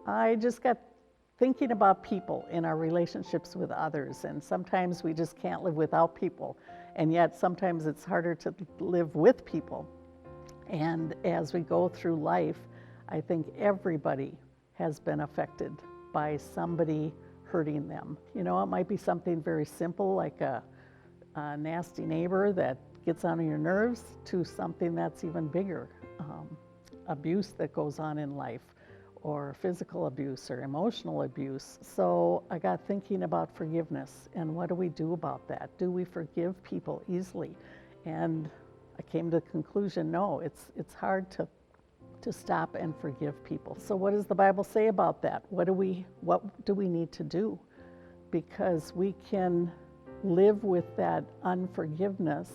I just got thinking about people in our relationships with others, and sometimes we just can't live without people, and yet sometimes it's harder to live with people. And as we go through life, I think everybody has been affected by somebody hurting them. You know, it might be something very simple like a nasty neighbor that gets on your nerves, to something that's even bigger, abuse that goes on in life, or physical abuse or emotional abuse. So I got thinking about forgiveness, and what do we do about that? Do we forgive people easily? And I came to the conclusion, no, it's hard to stop and forgive people. So what does the Bible say about that? What do we need to do? Because we can live with that unforgiveness,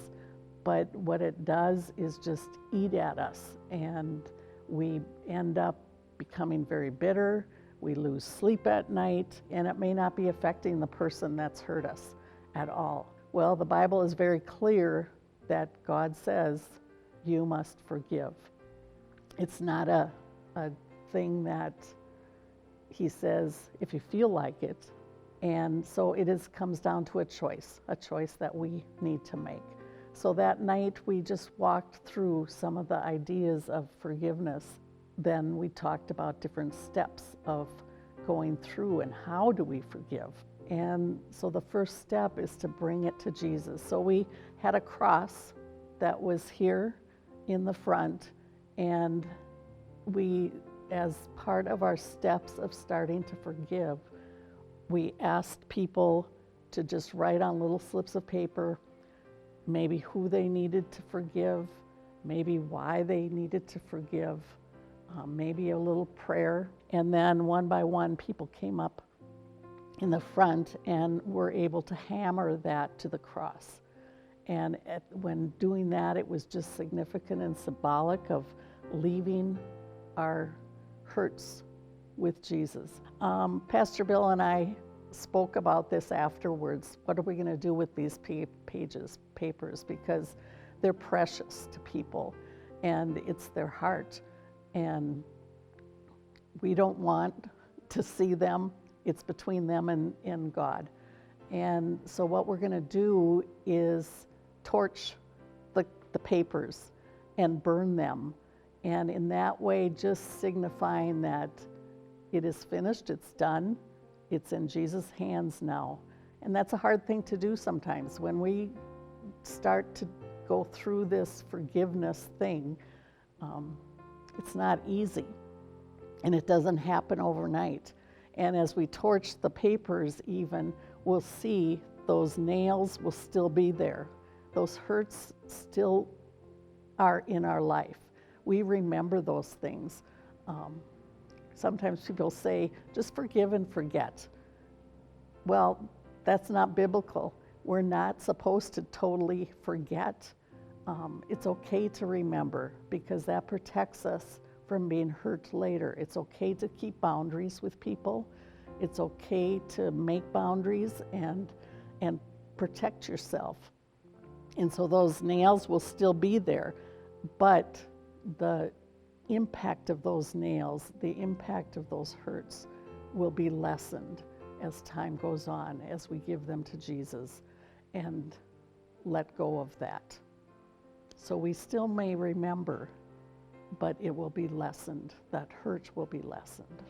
but what it does is just eat at us, and we end up becoming very bitter. We lose sleep at night, and it may not be affecting the person that's hurt us at all. Well, the Bible is very clear that God says you must forgive. It's not a thing that he says if you feel like it. And so comes down to a choice that we need to make. So that night we just walked through some of the ideas of forgiveness. Then we talked about different steps of going through and how do we forgive. And so the first step is to bring it to Jesus. So we had a cross that was here in the front, and we, as part of our steps of starting to forgive, we asked people to just write on little slips of paper maybe who they needed to forgive, maybe why they needed to forgive, maybe a little prayer. And then one by one, people came up in the front and were able to hammer that to the cross. And when doing that, it was just significant and symbolic of leaving our hurts with Jesus. Pastor Bill and I spoke about this afterwards. What are we going to do with these papers? Because they're precious to people, and it's their heart. And we don't want to see them. It's between them and God. And so what we're going to do is torch the papers and burn them. And in that way, just signifying that it is finished, it's done, it's in Jesus' hands now. And that's a hard thing to do sometimes. When we start to go through this forgiveness thing, it's not easy, and it doesn't happen overnight. And as we torch the papers even, we'll see those nails will still be there. Those hurts still are in our life. We remember those things. Sometimes people say, just forgive and forget. Well, that's not biblical. We're not supposed to totally forget. It's okay to remember, because that protects us from being hurt later. It's okay to keep boundaries with people. It's okay to make boundaries and protect yourself. And so those nails will still be there, but the impact of those nails, the impact of those hurts will be lessened as time goes on, as we give them to Jesus and let go of that. So we still may remember, but it will be lessened. That hurt will be lessened.